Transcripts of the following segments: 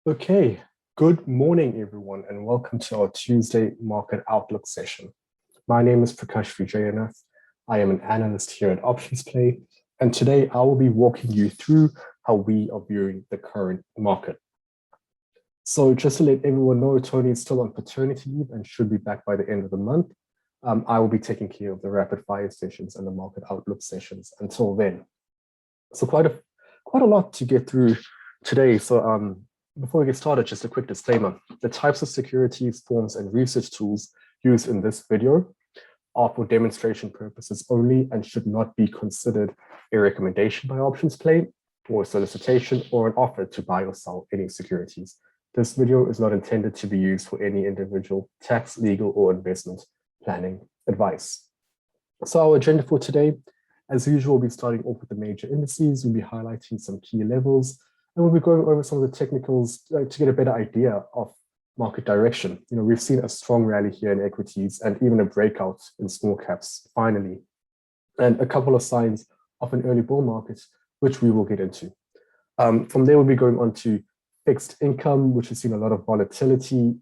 Okay, good morning, everyone, and welcome to our Tuesday Market Outlook session. My name is Prakash Vijayanath. I am an analyst here at OptionsPlay, and today I will be walking you through how we are viewing the current market. So just to let everyone know, Tony is still on paternity leave and should be back by the end of the month. I will be taking care of the rapid fire sessions and the market outlook sessions until then. So quite a lot to get through today. So before we get started, just a quick disclaimer. The types of securities, forms, and research tools used in this video are for demonstration purposes only and should not be considered a recommendation by OptionsPlay or a solicitation or an offer to buy or sell any securities. This video is not intended to be used for any individual tax, legal, or investment planning advice. So our agenda for today, as usual, we'll be starting off with the major indices. We'll be highlighting some key levels, and we'll be going over some of the technicals to get a better idea of market direction. We've seen a strong rally here in equities and even a breakout in small caps finally, and a couple of signs of an early bull market, which we will get into. From there, we'll be going on to fixed income, which has seen a lot of volatility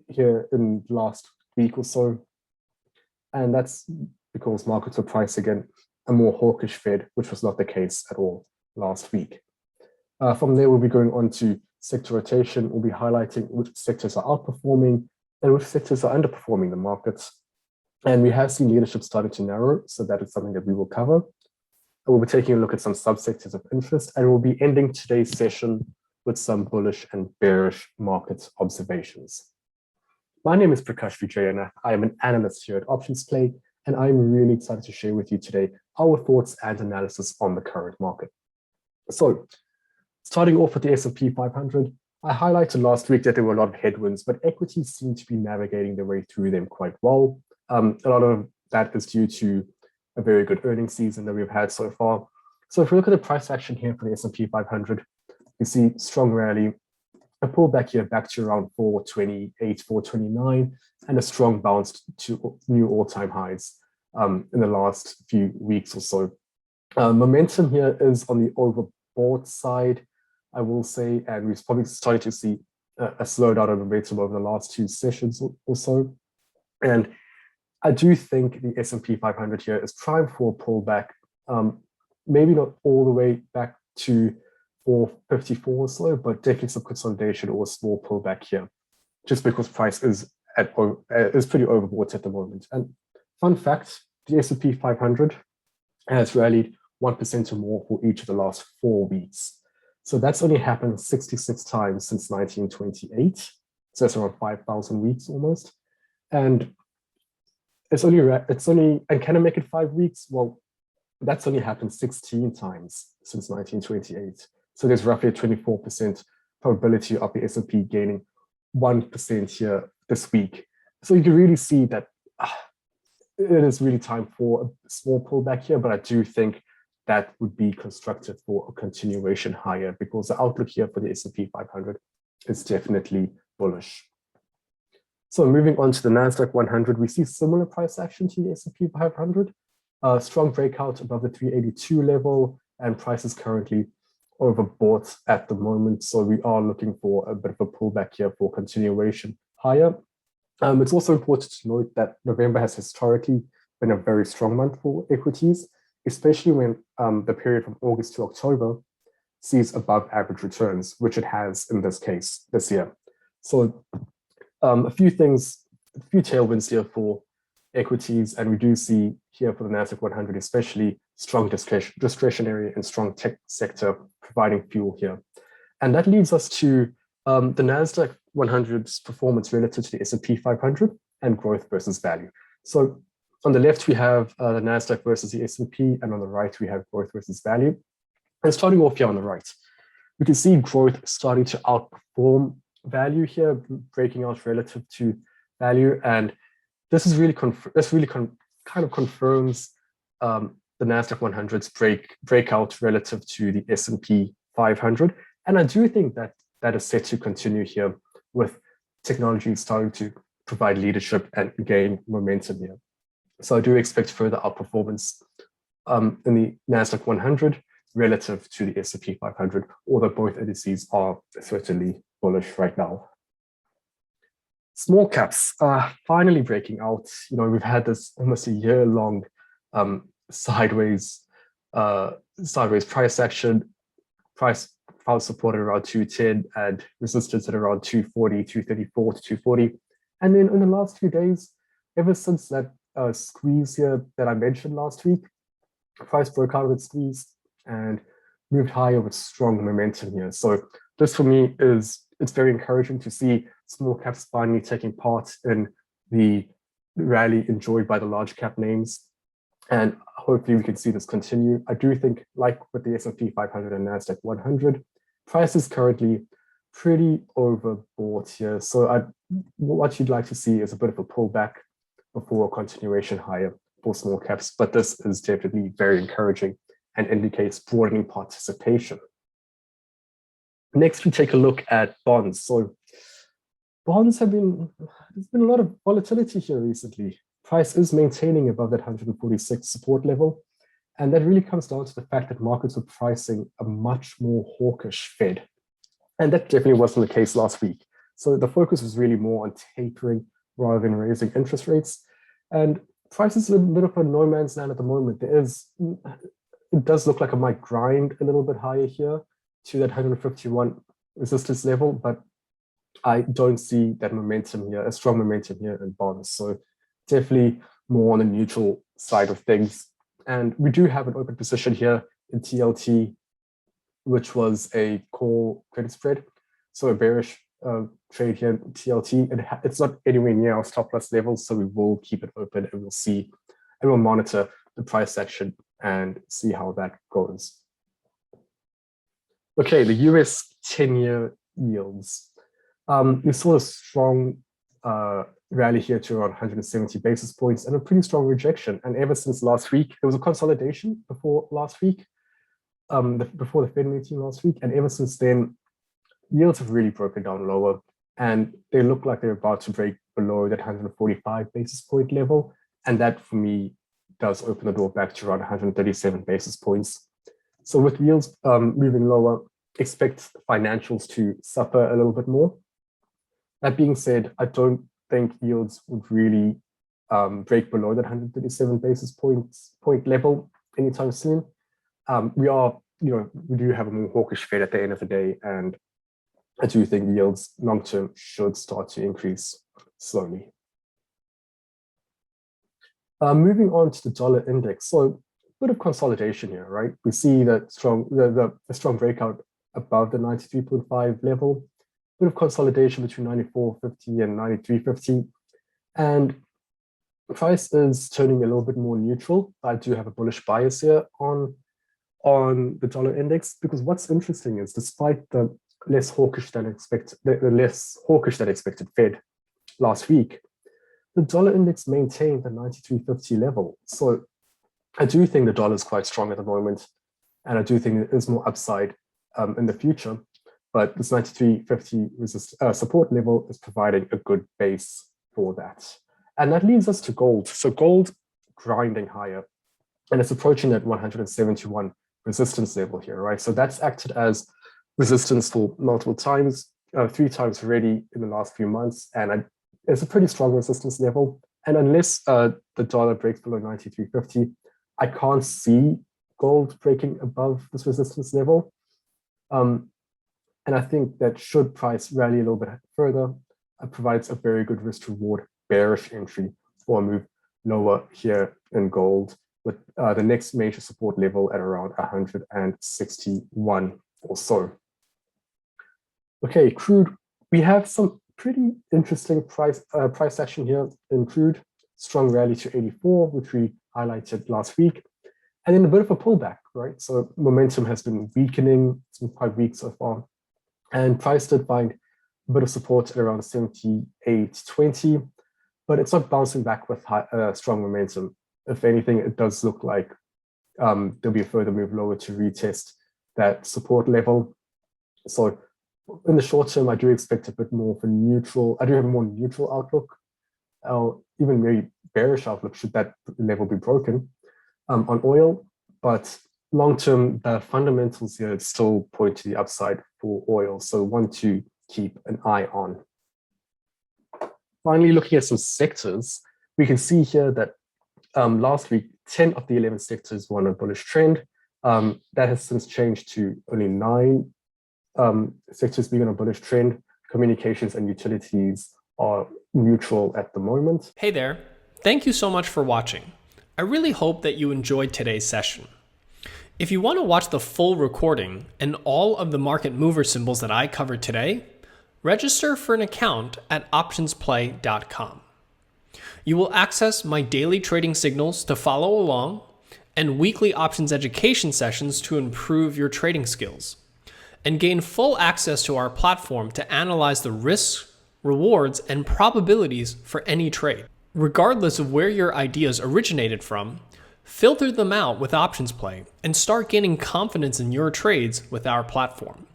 here in the last week or so. And that's because markets were pricing in a more hawkish Fed, which was not the case at all last week. From there, we'll be going on to sector rotation. We'll be highlighting which sectors are outperforming and which sectors are underperforming the markets. And we have seen leadership starting to narrow, so that is something that we will cover. We'll be taking a look at some subsectors of interest, and we'll be ending today's session with some bullish and bearish market observations. My name is Prakash Vijayanath. I am an analyst here at OptionsPlay, and I'm really excited to share with you today our thoughts and analysis on the current market. So, starting off with the S&P 500, I highlighted last week that there were a lot of headwinds, but equities seem to be navigating their way through them quite well. A lot of that is due to a very good earnings season that we've had so far. So if we look at the price action here for the S&P 500, you see strong rally, a pullback here back to around 428, 429, and a strong bounce to new all-time highs in the last few weeks or so. Momentum here is on the overbought side, I will say, and we've probably started to see a slowdown of momentum over the last two sessions or so. And I do think the S&P 500 here is primed for a pullback, maybe not all the way back to 454 or so, but definitely some consolidation or a small pullback here, just because price is pretty overbought at the moment. And fun fact, the S&P 500 has rallied 1% or more for each of the last 4 weeks. So that's only happened 66 times since 1928. So that's around 5,000 weeks almost. And and can I make it 5 weeks? Well, that's only happened 16 times since 1928. So there's roughly a 24% probability of the S&P gaining 1% here this week. So you can really see that it is really time for a small pullback here, but I do think that would be constructive for a continuation higher because the outlook here for the S&P 500 is definitely bullish. So moving on to the Nasdaq 100, we see similar price action to the S&P 500. Strong breakout above the 382 level, and price is currently overbought at the moment. So we are looking for a bit of a pullback here for continuation higher. It's also important to note that November has historically been a very strong month for equities, especially when the period from August to October sees above average returns, which it has in this case this year. So a few tailwinds here for equities, and we do see here for the Nasdaq 100, especially strong discretionary and strong tech sector providing fuel here. And that leads us to the Nasdaq 100's performance relative to the S&P 500 and growth versus value. So on the left, we have the Nasdaq versus the S&P, and on the right, we have growth versus value. And starting off here on the right, we can see growth starting to outperform value here, breaking out relative to value. And this is really kind of confirms the Nasdaq 100's breakout relative to the S&P 500. And I do think that that is set to continue here with technology starting to provide leadership and gain momentum here. So I do expect further outperformance in the Nasdaq 100 relative to the S&P 500, although both indices are certainly bullish right now. Small caps are finally breaking out. We've had this almost a year-long sideways price action. Price found support at around 210 and resistance at around 240, 234 to 240. And then in the last few days, ever since that squeeze here that I mentioned last week, price broke out of its squeeze and moved higher with strong momentum here. So this for me it's very encouraging to see small caps finally taking part in the rally enjoyed by the large cap names. And hopefully we can see this continue. I do think, like with the S&P 500 and Nasdaq 100, price is currently pretty overbought here. So what you'd like to see is a bit of a pullback before a continuation higher for small caps. But this is definitely very encouraging and indicates broadening participation. Next, we take a look at bonds. So bonds there's been a lot of volatility here recently. Price is maintaining above that 146 support level. And that really comes down to the fact that markets were pricing a much more hawkish Fed. And that definitely wasn't the case last week. So the focus was really more on tapering rather than raising interest rates. And price is a bit of a no man's land at the moment. It does look like it might grind a little bit higher here to that 151 resistance level, but I don't see that momentum here, a strong momentum here in bonds. So definitely more on the neutral side of things. And we do have an open position here in TLT, which was a call credit spread. So a bearish trade here in TLT. It's not anywhere near our stop loss levels, so we will keep it open and we'll see, and we'll monitor the price action and see how that goes. Okay, the US 10-year yields. We saw a strong rally here to around 170 basis points and a pretty strong rejection. And ever since last week, there was a consolidation before last week, before the Fed meeting last week. And ever since then, yields have really broken down lower and they look like they're about to break below that 145 basis point level. And that for me does open the door back to around 137 basis points. So with yields moving lower, expect financials to suffer a little bit more. That being said, I don't think yields would really break below that 137 basis point level anytime soon. We do have a more hawkish Fed at the end of the day, and I do think yields long-term should start to increase slowly. Moving on to the dollar index. So a bit of consolidation here, right? We see that the strong breakout above the 93.5 level, bit of consolidation between 94.50 and 93.50. And price is turning a little bit more neutral. I do have a bullish bias here on the dollar index, because what's interesting is despite the less hawkish than expected Fed last week, the dollar index maintained the 93.50 level. So I do think the dollar is quite strong at the moment, and I do think there is more upside in the future. But this 93.50 support level is providing a good base for that. And that leads us to gold. So gold grinding higher, and it's approaching that 171 resistance level here, right? So that's acted as resistance for multiple times, 3 times already in the last few months. And it's a pretty strong resistance level. And unless the dollar breaks below 93.50, I can't see gold breaking above this resistance level. And I think that should price rally a little bit further, it provides a very good risk reward bearish entry for a move lower here in gold, with the next major support level at around 161 or so. Okay, crude. We have some pretty interesting price action here in crude. Strong rally to 84, which we highlighted last week. And then a bit of a pullback, right? So momentum has been weakening. It's been quite weak so far. And price did find a bit of support at around 78.20, but it's not bouncing back with strong momentum. If anything, it does look like there'll be a further move lower to retest that support level. So in the short term, I do expect a bit more of a neutral. I do have a more neutral outlook, even very bearish outlook should that level be broken on oil. But long term, the fundamentals here still point to the upside for oil, so one to keep an eye on. Finally, looking at some sectors, we can see here that last week, 10 of the 11 sectors were on a bullish trend. That has since changed to only 9 sectors being on a bullish trend. Communications and utilities are neutral at the moment. Hey there, thank you so much for watching. I really hope that you enjoyed today's session. If you want to watch the full recording and all of the market mover symbols that I covered today, register for an account at OptionsPlay.com. You will access my daily trading signals to follow along and weekly options education sessions to improve your trading skills, and gain full access to our platform to analyze the risks, rewards, and probabilities for any trade. Regardless of where your ideas originated from, filter them out with OptionsPlay and start gaining confidence in your trades with our platform.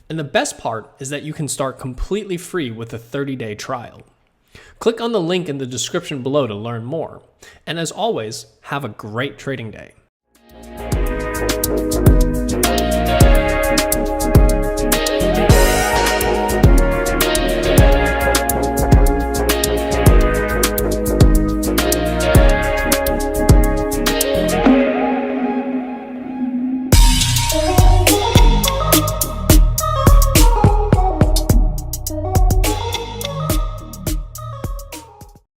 And the best part is that you can start completely free with a 30-day trial. Click on the link in the description below to learn more. And as always, have a great trading day.